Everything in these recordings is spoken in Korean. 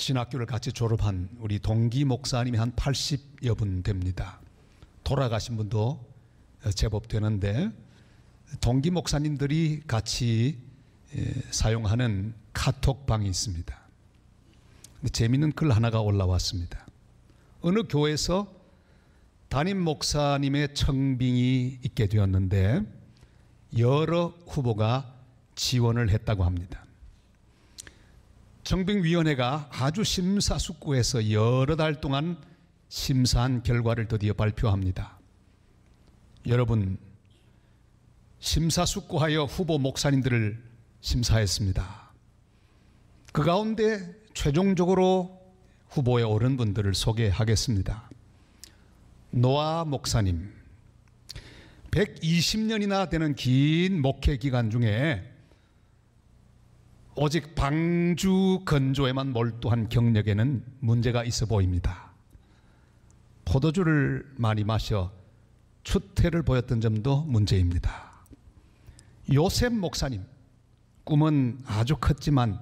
신학교를 같이 졸업한 우리 동기 목사님이 한 80여 분 됩니다. 돌아가신 분도 제법 되는데 동기 목사님들이 같이 사용하는 카톡방이 있습니다. 재미있는 글 하나가 올라왔습니다. 어느 교회에서 담임 목사님의 청빙이 있게 되었는데 여러 후보가 지원을 했다고 합니다. 청빙위원회가 아주 심사숙고해서 여러 달 동안 심사한 결과를 드디어 발표합니다. 여러분, 심사숙고하여 후보 목사님들을 심사했습니다. 그 가운데 최종적으로 후보에 오른 분들을 소개하겠습니다. 노아 목사님, 120년이나 되는 긴 목회 기간 중에 오직 방주 건조에만 몰두한 경력에는 문제가 있어 보입니다. 포도주를 많이 마셔 추태를 보였던 점도 문제입니다. 요셉 목사님, 꿈은 아주 컸지만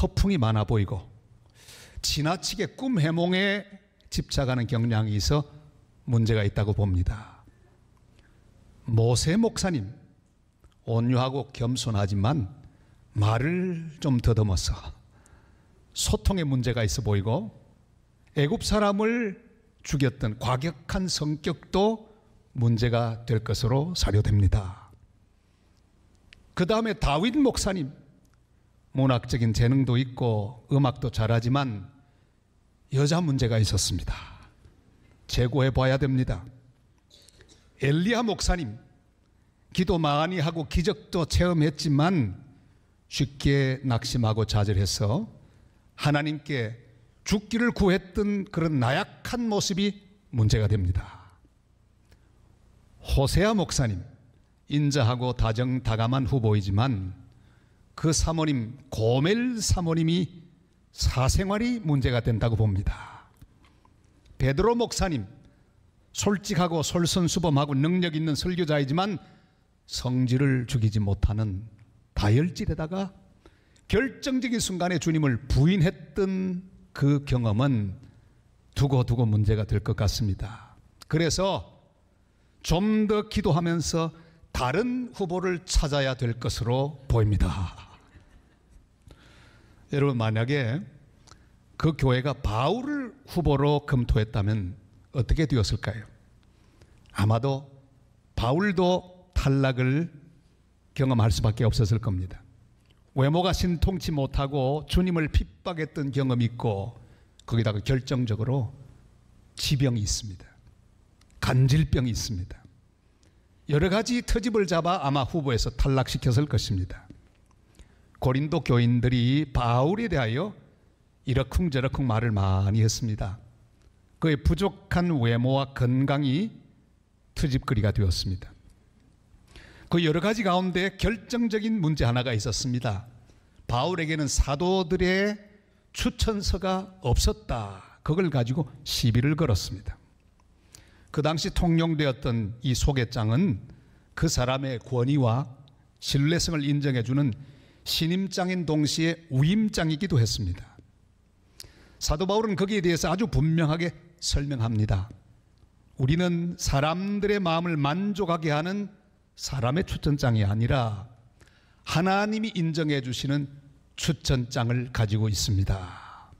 허풍이 많아 보이고 지나치게 꿈 해몽에 집착하는 경향이 있어 문제가 있다고 봅니다. 모세 목사님, 온유하고 겸손하지만 말을 좀 더듬어서 소통에 문제가 있어 보이고 애굽 사람을 죽였던 과격한 성격도 문제가 될 것으로 사료됩니다. 그 다음에 다윗 목사님, 문학적인 재능도 있고 음악도 잘하지만 여자 문제가 있었습니다. 재고해 봐야 됩니다. 엘리야 목사님, 기도 많이 하고 기적도 체험했지만 쉽게 낙심하고 좌절해서 하나님께 죽기를 구했던 그런 나약한 모습이 문제가 됩니다. 호세아 목사님, 인자하고 다정다감한 후보이지만 그 사모님 고멜 사모님이 사생활이 문제가 된다고 봅니다. 베드로 목사님, 솔직하고 솔선수범하고 능력 있는 설교자이지만 성질을 죽이지 못하는 다혈질에다가 결정적인 순간에 주님을 부인했던 그 경험은 두고두고 문제가 될 것 같습니다. 그래서 좀 더 기도하면서 다른 후보를 찾아야 될 것으로 보입니다. 여러분, 만약에 그 교회가 바울을 후보로 검토했다면 어떻게 되었을까요? 아마도 바울도 탈락을 경험할 수밖에 없었을 겁니다. 외모가 신통치 못하고 주님을 핍박했던 경험이 있고 거기다가 결정적으로 지병이 있습니다. 간질병이 있습니다. 여러 가지 트집을 잡아 아마 후보에서 탈락시켰을 것입니다. 고린도 교인들이 바울에 대하여 이러쿵저러쿵 말을 많이 했습니다. 그의 부족한 외모와 건강이 트집거리가 되었습니다. 그 여러 가지 가운데 결정적인 문제 하나가 있었습니다. 바울에게는 사도들의 추천서가 없었다. 그걸 가지고 시비를 걸었습니다. 그 당시 통용되었던 이 소개장은 그 사람의 권위와 신뢰성을 인정해주는 신임장인 동시에 위임장이기도 했습니다. 사도 바울은 거기에 대해서 아주 분명하게 설명합니다. 우리는 사람들의 마음을 만족하게 하는 사람의 추천장이 아니라 하나님이 인정해 주시는 추천장을 가지고 있습니다.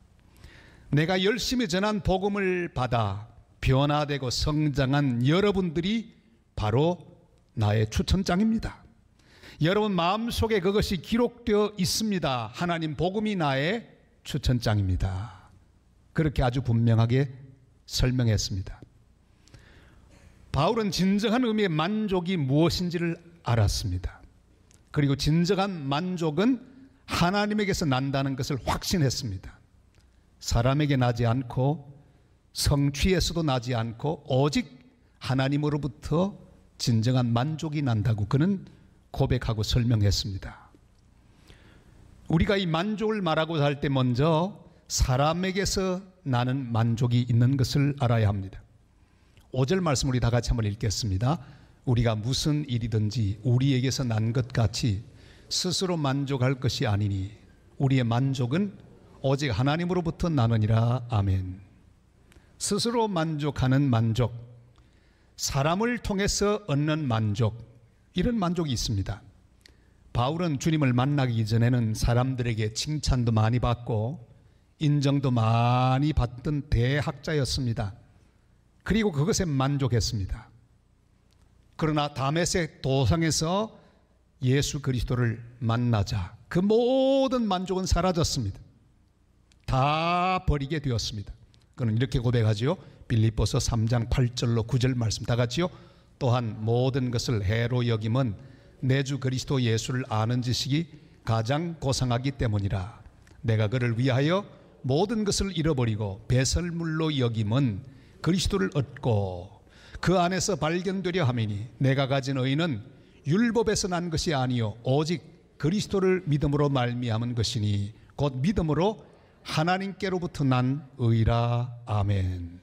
내가 열심히 전한 복음을 받아 변화되고 성장한 여러분들이 바로 나의 추천장입니다. 여러분 마음속에 그것이 기록되어 있습니다. 하나님 복음이 나의 추천장입니다. 그렇게 아주 분명하게 설명했습니다. 바울은 진정한 의미의 만족이 무엇인지를 알았습니다. 그리고 진정한 만족은 하나님에게서 난다는 것을 확신했습니다. 사람에게 나지 않고 성취에서도 나지 않고 오직 하나님으로부터 진정한 만족이 난다고 그는 고백하고 설명했습니다. 우리가 이 만족을 말하고자 할 때 먼저 사람에게서 나는 만족이 있는 것을 알아야 합니다. 5절 말씀 우리 다 같이 한번 읽겠습니다. 우리가 무슨 일이든지 우리에게서 난 것 같이 스스로 만족할 것이 아니니 우리의 만족은 오직 하나님으로부터 나느니라. 아멘. 스스로 만족하는 만족, 사람을 통해서 얻는 만족, 이런 만족이 있습니다. 바울은 주님을 만나기 전에는 사람들에게 칭찬도 많이 받고 인정도 많이 받던 대학자였습니다. 그리고 그것에 만족했습니다. 그러나 다메섹 도상에서 예수 그리스도를 만나자 그 모든 만족은 사라졌습니다. 다 버리게 되었습니다. 그는 이렇게 고백하지요. 빌립보서 3장 8절로 9절 말씀 다 같이요. 또한 모든 것을 해로 여김은 내 주 그리스도 예수를 아는 지식이 가장 고상하기 때문이라. 내가 그를 위하여 모든 것을 잃어버리고 배설물로 여김은 그리스도를 얻고 그 안에서 발견되려 함이니 내가 가진 의는 율법에서 난 것이 아니요 오직 그리스도를 믿음으로 말미암은 것이니 곧 믿음으로 하나님께로부터 난 의라. 아멘.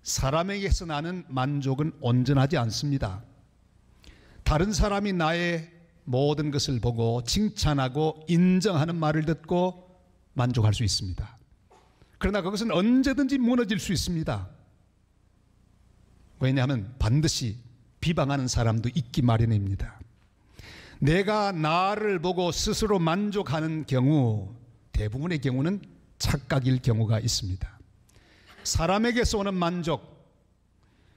사람에게서 나는 만족은 온전하지 않습니다. 다른 사람이 나의 모든 것을 보고 칭찬하고 인정하는 말을 듣고 만족할 수 있습니다. 그러나 그것은 언제든지 무너질 수 있습니다. 왜냐하면 반드시 비방하는 사람도 있기 마련입니다. 내가 나를 보고 스스로 만족하는 경우, 대부분의 경우는 착각일 경우가 있습니다. 사람에게서 오는 만족,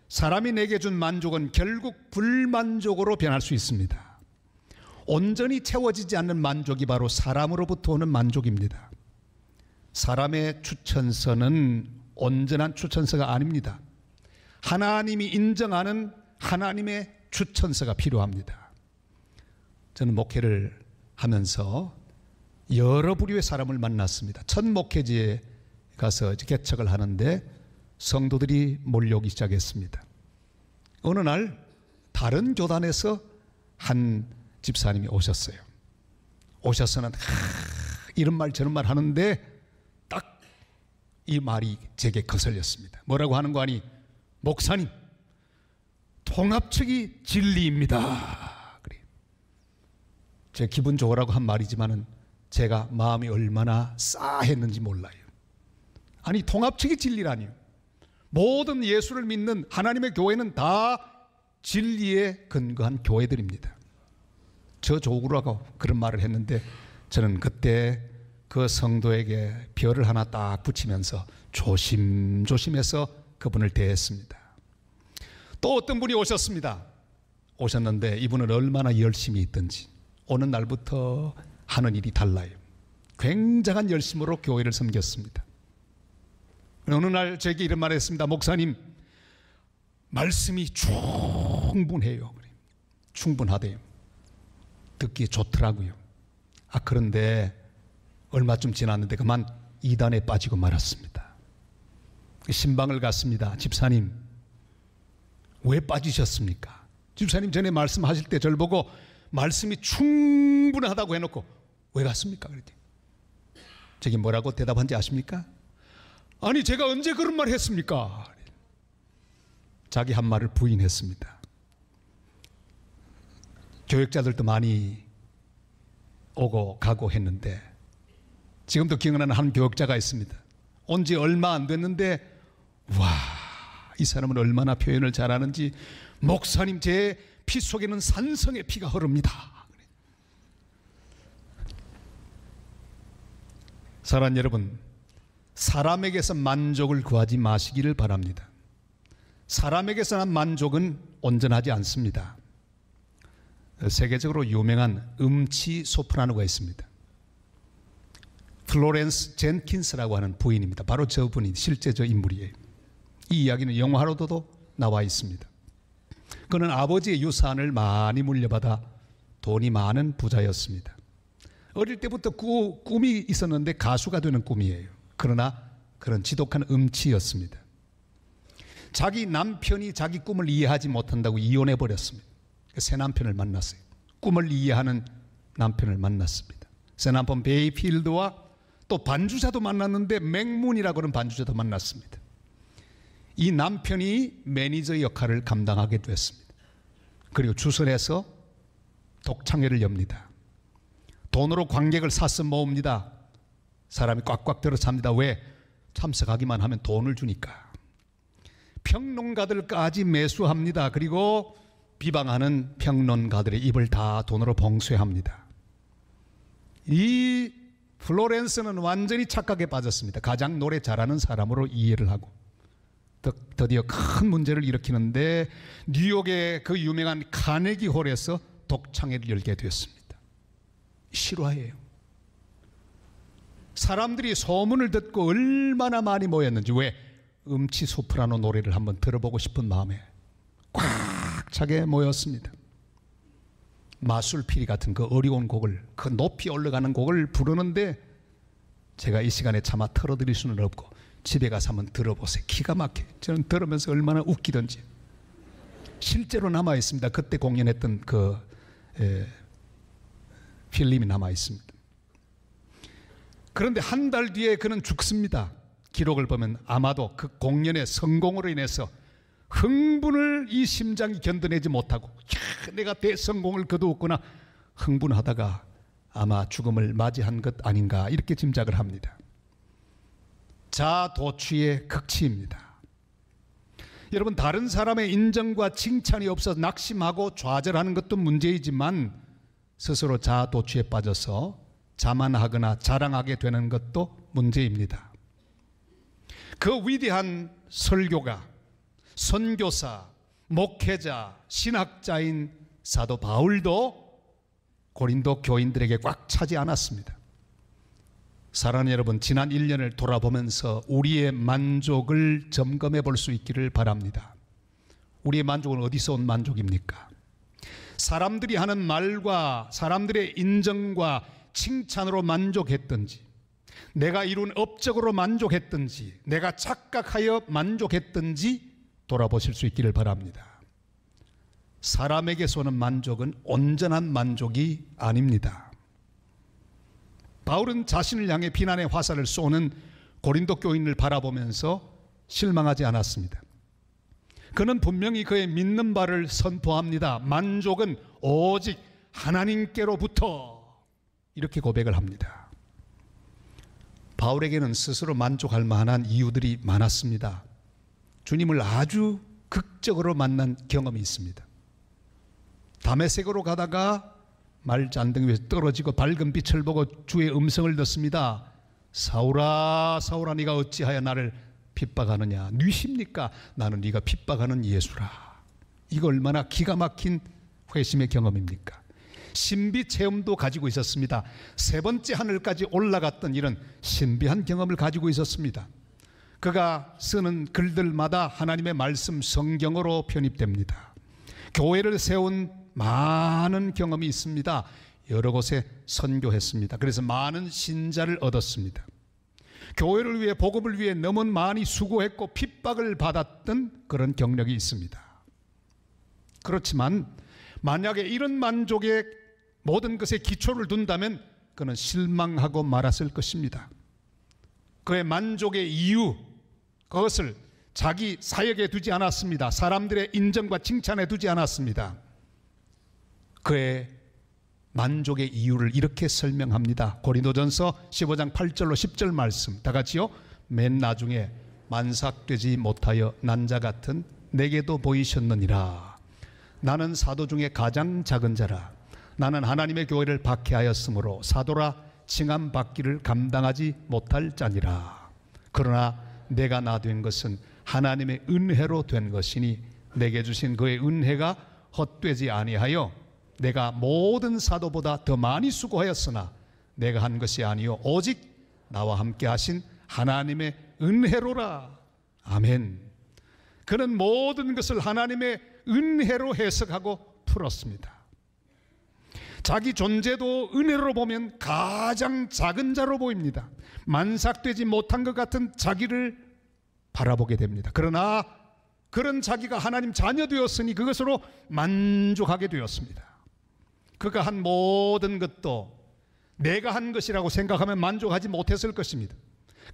사람이 내게 준 만족은 결국 불만족으로 변할 수 있습니다. 온전히 채워지지 않는 만족이 바로 사람으로부터 오는 만족입니다. 사람의 추천서는 온전한 추천서가 아닙니다. 하나님이 인정하는 하나님의 추천서가 필요합니다. 저는 목회를 하면서 여러 부류의 사람을 만났습니다. 첫 목회지에 가서 개척을 하는데 성도들이 몰려오기 시작했습니다. 어느 날 다른 교단에서 한 집사님이 오셨어요. 오셔서는 이런 말 저런 말 하는데 딱 이 말이 제게 거슬렸습니다. 뭐라고 하는 거 아니? 목사님, 통합측이 진리입니다. 그래. 제 기분 좋으라고 한 말이지만은 제가 마음이 얼마나 싸했는지 몰라요. 아니, 통합측이 진리라니요. 모든 예수를 믿는 하나님의 교회는 다 진리에 근거한 교회들입니다. 저 좋으라고 그런 말을 했는데 저는 그때 그 성도에게 별을 하나 딱 붙이면서 조심조심해서 그분을 대했습니다. 또 어떤 분이 오셨습니다. 오셨는데 이분은 얼마나 열심히 있든지 오는 날부터 하는 일이 달라요. 굉장한 열심으로 교회를 섬겼습니다. 어느 날 제게 이런 말을 했습니다. 목사님, 말씀이 충분해요. 충분하대요. 듣기 좋더라고요. 그런데 얼마쯤 지났는데 그만 이단에 빠지고 말았습니다. 신방을 갔습니다. 집사님, 왜 빠지셨습니까? 집사님 전에 말씀하실 때 저를 보고 말씀이 충분하다고 해놓고 왜 갔습니까? 그랬더니 저기 뭐라고 대답한지 아십니까? 아니, 제가 언제 그런 말 했습니까? 자기 한 말을 부인했습니다. 교역자들도 많이 오고 가고 했는데 지금도 기억나는 한 교역자가 있습니다. 온 지 얼마 안 됐는데 와, 이 사람은 얼마나 표현을 잘하는지, 목사님, 제 피 속에는 산성의 피가 흐릅니다. 사랑하는 여러분, 사람에게서 만족을 구하지 마시기를 바랍니다. 사람에게서 난 만족은 온전하지 않습니다. 세계적으로 유명한 음치 소프라노가 있습니다. 플로렌스 젠킨스라고 하는 부인입니다. 바로 저분이 실제 저 인물이에요. 이 이야기는 영화로도 나와 있습니다. 그는 아버지의 유산을 많이 물려받아 돈이 많은 부자였습니다. 어릴 때부터 꿈이 있었는데 가수가 되는 꿈이에요. 그러나 그런 지독한 음치였습니다. 자기 남편이 자기 꿈을 이해하지 못한다고 이혼해 버렸습니다. 새 남편을 만났어요. 꿈을 이해하는 남편을 만났습니다. 새 남편 베이필드와 또 반주자도 만났는데 맥문이라고 하는 반주자도 만났습니다. 이 남편이 매니저 역할을 감당하게 됐습니다. 그리고 주선해서 독창회를 엽니다. 돈으로 관객을 사서 모읍니다. 사람이 꽉꽉 들어찹니다. 왜? 참석하기만 하면 돈을 주니까. 평론가들까지 매수합니다. 그리고 비방하는 평론가들의 입을 다 돈으로 봉쇄합니다. 이 플로렌스는 완전히 착각에 빠졌습니다. 가장 노래 잘하는 사람으로 이해를 하고 드디어 큰 문제를 일으키는데 뉴욕의 그 유명한 카네기 홀에서 독창회를 열게 되었습니다. 실화예요. 사람들이 소문을 듣고 얼마나 많이 모였는지. 왜? 음치 소프라노 노래를 한번 들어보고 싶은 마음에 꽉 차게 모였습니다. 마술피리 같은 그 어려운 곡을, 그 높이 올라가는 곡을 부르는데 제가 이 시간에 차마 틀어드릴 수는 없고 집에 가서 한번 들어보세요. 기가 막혀요. 저는 들으면서 얼마나 웃기던지. 실제로 남아 있습니다. 그때 공연했던 그 필름이 남아 있습니다. 그런데 한 달 뒤에 그는 죽습니다. 기록을 보면 아마도 그 공연의 성공으로 인해서 흥분을 이 심장이 견뎌내지 못하고 내가 대성공을 거두었구나 흥분하다가 아마 죽음을 맞이한 것 아닌가 이렇게 짐작을 합니다. 자도취의 극치입니다. 여러분, 다른 사람의 인정과 칭찬이 없어서 낙심하고 좌절하는 것도 문제이지만 스스로 자도취에 빠져서 자만하거나 자랑하게 되는 것도 문제입니다. 그 위대한 설교가, 선교사, 목회자, 신학자인 사도 바울도 고린도 교인들에게 꽉 차지 않았습니다. 사랑하는 여러분, 지난 1년을 돌아보면서 우리의 만족을 점검해 볼 수 있기를 바랍니다. 우리의 만족은 어디서 온 만족입니까? 사람들이 하는 말과 사람들의 인정과 칭찬으로 만족했든지, 내가 이룬 업적으로 만족했든지, 내가 착각하여 만족했든지 돌아보실 수 있기를 바랍니다. 사람에게서 오는 만족은 온전한 만족이 아닙니다. 바울은 자신을 향해 비난의 화살을 쏘는 고린도 교인을 바라보면서 실망하지 않았습니다. 그는 분명히 그의 믿는 바를 선포합니다. 만족은 오직 하나님께로부터, 이렇게 고백을 합니다. 바울에게는 스스로 만족할 만한 이유들이 많았습니다. 주님을 아주 극적으로 만난 경험이 있습니다. 다메섹으로 가다가 말잔등 위에서 떨어지고 밝은 빛을 보고 주의 음성을 듣습니다. 사울아 사울아 네가 어찌하여 나를 핍박하느냐. 뉘십니까? 나는 네가 핍박하는 예수라. 이거 얼마나 기가 막힌 회심의 경험입니까? 신비 체험도 가지고 있었습니다. 세 번째 하늘까지 올라갔던 이런 신비한 경험을 가지고 있었습니다. 그가 쓰는 글들마다 하나님의 말씀 성경으로 편입됩니다. 교회를 세운 많은 경험이 있습니다. 여러 곳에 선교했습니다. 그래서 많은 신자를 얻었습니다. 교회를 위해, 복음을 위해 너무 많이 수고했고 핍박을 받았던 그런 경력이 있습니다. 그렇지만 만약에 이런 만족에 모든 것에 기초를 둔다면 그는 실망하고 말았을 것입니다. 그의 만족의 이유, 그것을 자기 사역에 두지 않았습니다. 사람들의 인정과 칭찬에 두지 않았습니다. 그의 만족의 이유를 이렇게 설명합니다. 고린도전서 15장 8절로 10절 말씀 다 같이요. 맨 나중에 만삭되지 못하여 난 자 같은 내게도 보이셨느니라. 나는 사도 중에 가장 작은 자라. 나는 하나님의 교회를 박해하였으므로 사도라 칭함 받기를 감당하지 못할 자니라. 그러나 내가 나 된 것은 하나님의 은혜로 된 것이니 내게 주신 그의 은혜가 헛되지 아니하여 내가 모든 사도보다 더 많이 수고하였으나 내가 한 것이 아니요 오직 나와 함께 하신 하나님의 은혜로라. 아멘. 그는 모든 것을 하나님의 은혜로 해석하고 풀었습니다. 자기 존재도 은혜로 보면 가장 작은 자로 보입니다. 만삭되지 못한 것 같은 자기를 바라보게 됩니다. 그러나 그런 자기가 하나님 자녀 되었으니 그것으로 만족하게 되었습니다. 그가 한 모든 것도 내가 한 것이라고 생각하면 만족하지 못했을 것입니다.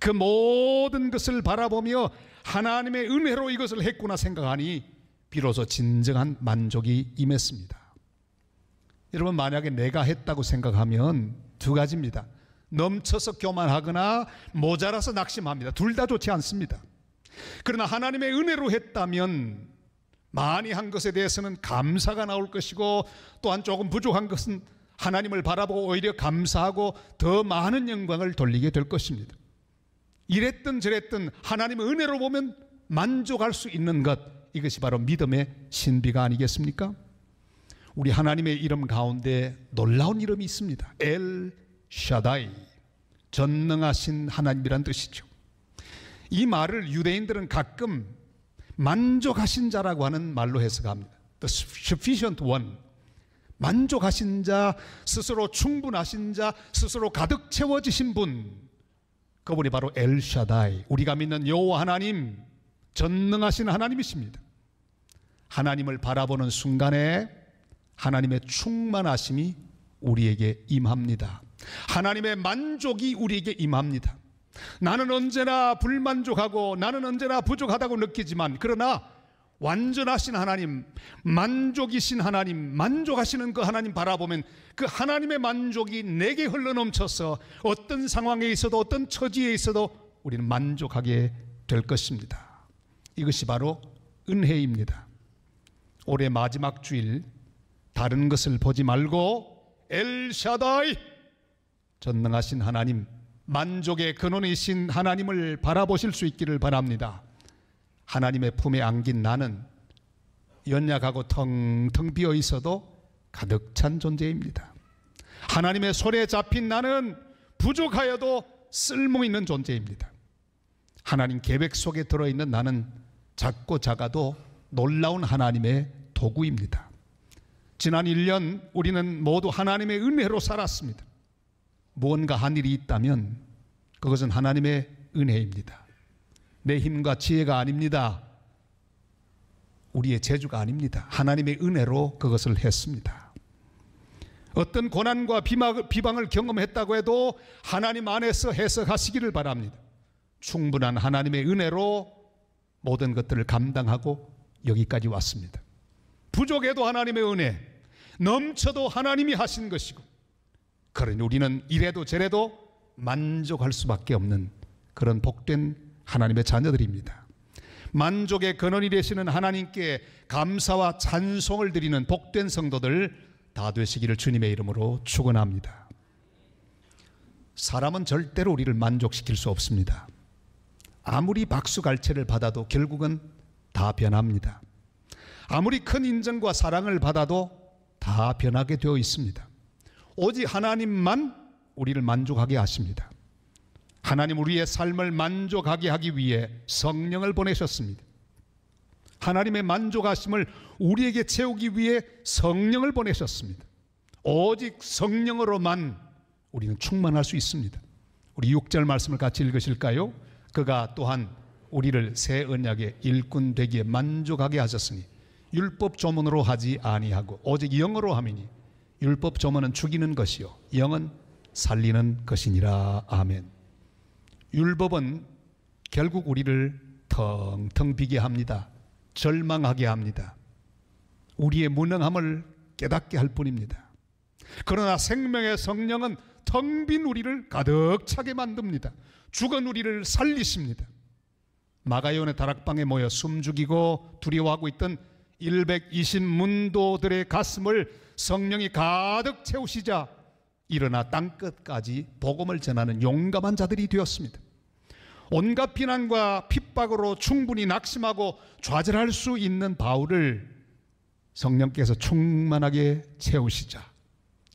그 모든 것을 바라보며 하나님의 은혜로 이것을 했구나 생각하니 비로소 진정한 만족이 임했습니다. 여러분, 만약에 내가 했다고 생각하면 두 가지입니다. 넘쳐서 교만하거나 모자라서 낙심합니다. 둘 다 좋지 않습니다. 그러나 하나님의 은혜로 했다면 많이 한 것에 대해서는 감사가 나올 것이고, 또한 조금 부족한 것은 하나님을 바라보고 오히려 감사하고 더 많은 영광을 돌리게 될 것입니다. 이랬든 저랬든 하나님의 은혜로 보면 만족할 수 있는 것, 이것이 바로 믿음의 신비가 아니겠습니까? 우리 하나님의 이름 가운데 놀라운 이름이 있습니다. 엘 샤다이, 전능하신 하나님이란 뜻이죠. 이 말을 유대인들은 가끔 만족하신 자라고 하는 말로 해석합니다. The sufficient one, 만족하신 자, 스스로 충분하신 자, 스스로 가득 채워지신 분, 그분이 바로 엘 샤다이, 우리가 믿는 여호와 하나님, 전능하신 하나님이십니다. 하나님을 바라보는 순간에 하나님의 충만하심이 우리에게 임합니다. 하나님의 만족이 우리에게 임합니다. 나는 언제나 불만족하고 나는 언제나 부족하다고 느끼지만, 그러나 완전하신 하나님, 만족이신 하나님, 만족하시는 그 하나님 바라보면 그 하나님의 만족이 내게 흘러넘쳐서 어떤 상황에 있어도 어떤 처지에 있어도 우리는 만족하게 될 것입니다. 이것이 바로 은혜입니다. 올해 마지막 주일 다른 것을 보지 말고 엘샤다이, 전능하신 하나님, 만족의 근원이신 하나님을 바라보실 수 있기를 바랍니다. 하나님의 품에 안긴 나는 연약하고 텅텅 비어 있어도 가득 찬 존재입니다. 하나님의 손에 잡힌 나는 부족하여도 쓸모 있는 존재입니다. 하나님 계획 속에 들어있는 나는 작고 작아도 놀라운 하나님의 도구입니다. 지난 1년 우리는 모두 하나님의 은혜로 살았습니다. 무언가 한 일이 있다면 그것은 하나님의 은혜입니다. 내 힘과 지혜가 아닙니다. 우리의 재주가 아닙니다. 하나님의 은혜로 그것을 했습니다. 어떤 고난과 비방을 경험했다고 해도 하나님 안에서 해석하시기를 바랍니다. 충분한 하나님의 은혜로 모든 것들을 감당하고 여기까지 왔습니다. 부족해도 하나님의 은혜, 넘쳐도 하나님이 하신 것이고, 그러니 우리는 이래도 저래도 만족할 수밖에 없는 그런 복된 하나님의 자녀들입니다. 만족의 근원이 되시는 하나님께 감사와 찬송을 드리는 복된 성도들 다 되시기를 주님의 이름으로 축원합니다. 사람은 절대로 우리를 만족시킬 수 없습니다. 아무리 박수갈채를 받아도 결국은 다 변합니다. 아무리 큰 인정과 사랑을 받아도 다 변하게 되어 있습니다. 오직 하나님만 우리를 만족하게 하십니다. 하나님 우리의 삶을 만족하게 하기 위해 성령을 보내셨습니다. 하나님의 만족하심을 우리에게 채우기 위해 성령을 보내셨습니다. 오직 성령으로만 우리는 충만할 수 있습니다. 우리 6절 말씀을 같이 읽으실까요? 그가 또한 우리를 새 언약의 일꾼 되기에 만족하게 하셨으니 율법 조문으로 하지 아니하고 오직 영으로 함이니 율법 조문은 죽이는 것이요 영은 살리는 것이니라. 아멘. 율법은 결국 우리를 텅텅 비게 합니다. 절망하게 합니다. 우리의 무능함을 깨닫게 할 뿐입니다. 그러나 생명의 성령은 텅 빈 우리를 가득 차게 만듭니다. 죽은 우리를 살리십니다. 마가요원의 다락방에 모여 숨죽이고 두려워하고 있던 120문도들의 가슴을 성령이 가득 채우시자 일어나 땅끝까지 복음을 전하는 용감한 자들이 되었습니다. 온갖 비난과 핍박으로 충분히 낙심하고 좌절할 수 있는 바울을 성령께서 충만하게 채우시자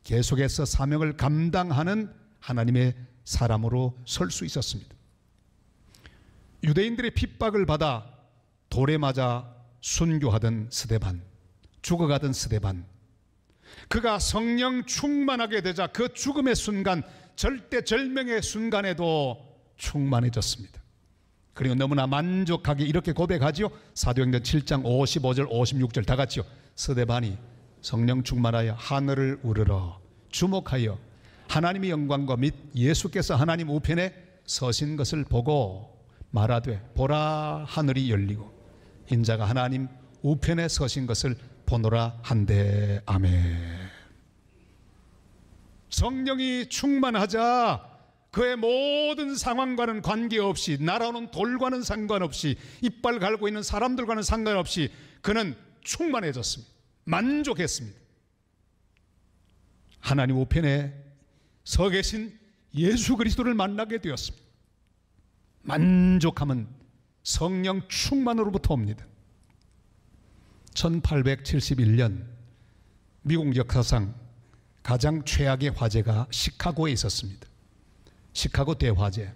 계속해서 사명을 감당하는 하나님의 사람으로 설 수 있었습니다. 유대인들의 핍박을 받아 돌에 맞아 순교하던 스데반, 죽어가던 스데반, 그가 성령 충만하게 되자 그 죽음의 순간, 절대절명의 순간에도 충만해졌습니다. 그리고 너무나 만족하게 이렇게 고백하지요. 사도행전 7장 55절 56절 다 같이요. 스데반이 성령 충만하여 하늘을 우러러 주목하여 하나님의 영광과 및 예수께서 하나님 우편에 서신 것을 보고 말하되 보라 하늘이 열리고 인자가 하나님 우편에 서신 것을 보노라 한데. 아멘. 성령이 충만하자 그의 모든 상황과는 관계없이, 날아오는 돌과는 상관없이, 이빨 갈고 있는 사람들과는 상관없이 그는 충만해졌습니다. 만족했습니다. 하나님 우편에 서 계신 예수 그리스도를 만나게 되었습니다. 만족함은 성령 충만으로부터 옵니다. 1871년 미국 역사상 가장 최악의 화재가 시카고에 있었습니다. 시카고 대화재.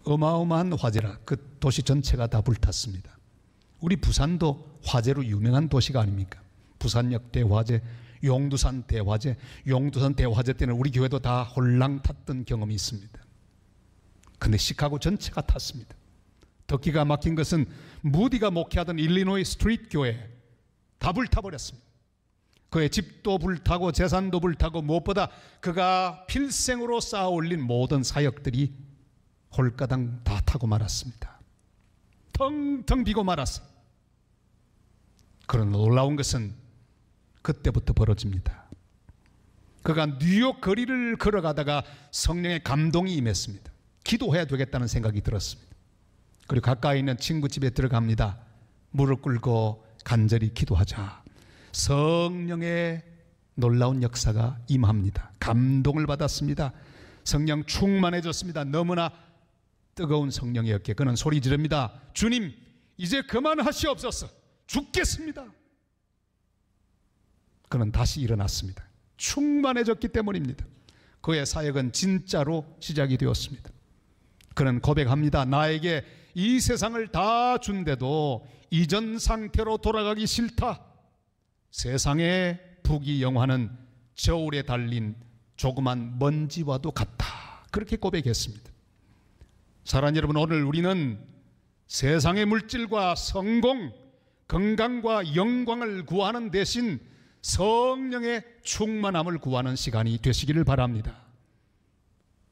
어마어마한 화재라 그 도시 전체가 다 불탔습니다. 우리 부산도 화재로 유명한 도시가 아닙니까? 부산역 대화재, 용두산 대화재. 용두산 대화재 때는 우리 교회도 다 홀랑 탔던 경험이 있습니다. 근데 시카고 전체가 탔습니다. 더 기가 막힌 것은 무디가 목회하던 일리노이 스트리트 교회 다 불타버렸습니다. 그의 집도 불타고 재산도 불타고 무엇보다 그가 필생으로 쌓아 올린 모든 사역들이 홀가당 다 타고 말았습니다. 텅텅 비고 말았어요. 그런 놀라운 것은 그때부터 벌어집니다. 그가 뉴욕 거리를 걸어가다가 성령의 감동이 임했습니다. 기도해야 되겠다는 생각이 들었습니다. 그리고 가까이 있는 친구 집에 들어갑니다. 무릎 꿇고 간절히 기도하자. 성령의 놀라운 역사가 임합니다. 감동을 받았습니다. 성령 충만해졌습니다. 너무나 뜨거운 성령이었기에 그는 소리 지릅니다. 주님, 이제 그만하시옵소서. 죽겠습니다. 그는 다시 일어났습니다. 충만해졌기 때문입니다. 그의 사역은 진짜로 시작이 되었습니다. 그는 고백합니다. 나에게 이 세상을 다 준데도 이전 상태로 돌아가기 싫다. 세상의 부귀영화는 저울에 달린 조그만 먼지와도 같다. 그렇게 고백했습니다. 사랑하는 여러분, 오늘 우리는 세상의 물질과 성공, 건강과 영광을 구하는 대신 성령의 충만함을 구하는 시간이 되시기를 바랍니다.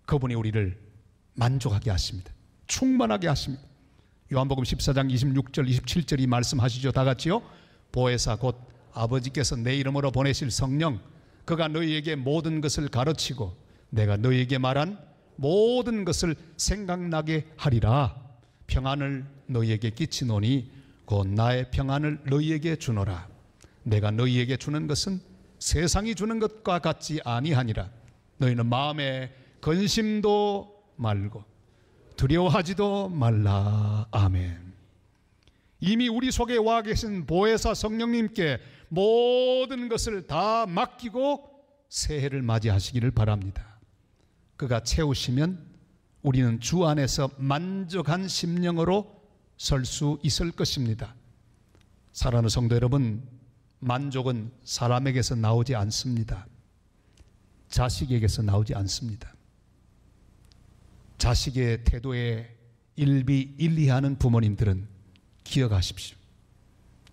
그분이 우리를 만족하게 하십니다. 충만하게 하십니다. 요한복음 14장 26절 27절이 말씀하시죠. 다 같이요. 보혜사 곧 아버지께서 내 이름으로 보내실 성령, 그가 너희에게 모든 것을 가르치고 내가 너희에게 말한 모든 것을 생각나게 하리라. 평안을 너희에게 끼치노니 곧 나의 평안을 너희에게 주노라. 내가 너희에게 주는 것은 세상이 주는 것과 같지 아니하니라. 너희는 마음에 근심도 말고 두려워하지도 말라. 아멘. 이미 우리 속에 와 계신 보혜사 성령님께 모든 것을 다 맡기고 새해를 맞이하시기를 바랍니다. 그가 채우시면 우리는 주 안에서 만족한 심령으로 설 수 있을 것입니다. 사랑하는 성도 여러분, 만족은 사람에게서 나오지 않습니다. 자식에게서 나오지 않습니다. 자식의 태도에 일비일리하는 부모님들은 기억하십시오.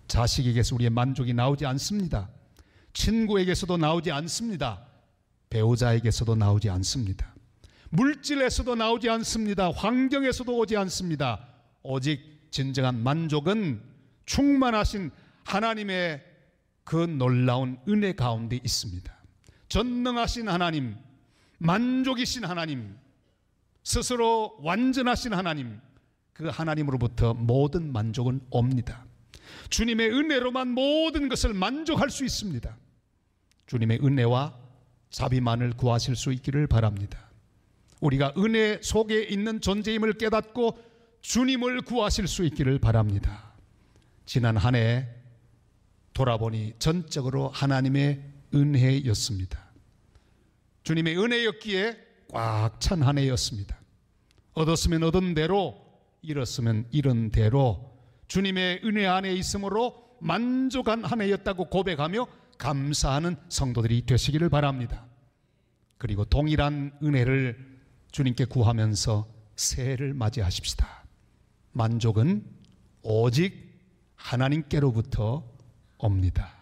자식에게서 우리의 만족이 나오지 않습니다. 친구에게서도 나오지 않습니다. 배우자에게서도 나오지 않습니다. 물질에서도 나오지 않습니다. 환경에서도 오지 않습니다. 오직 진정한 만족은 충만하신 하나님의 그 놀라운 은혜 가운데 있습니다. 전능하신 하나님, 만족이신 하나님, 스스로 완전하신 하나님, 그 하나님으로부터 모든 만족은 옵니다. 주님의 은혜로만 모든 것을 만족할 수 있습니다. 주님의 은혜와 자비만을 구하실 수 있기를 바랍니다. 우리가 은혜 속에 있는 존재임을 깨닫고 주님을 구하실 수 있기를 바랍니다. 지난 한 해 돌아보니 전적으로 하나님의 은혜였습니다. 주님의 은혜였기에 꽉 찬 한 해였습니다. 얻었으면 얻은 대로, 잃었으면 잃은 대로 주님의 은혜 안에 있으므로 만족한 한 해였다고 고백하며 감사하는 성도들이 되시기를 바랍니다. 그리고 동일한 은혜를 주님께 구하면서 새해를 맞이하십시다. 만족은 오직 하나님께로부터 옵니다.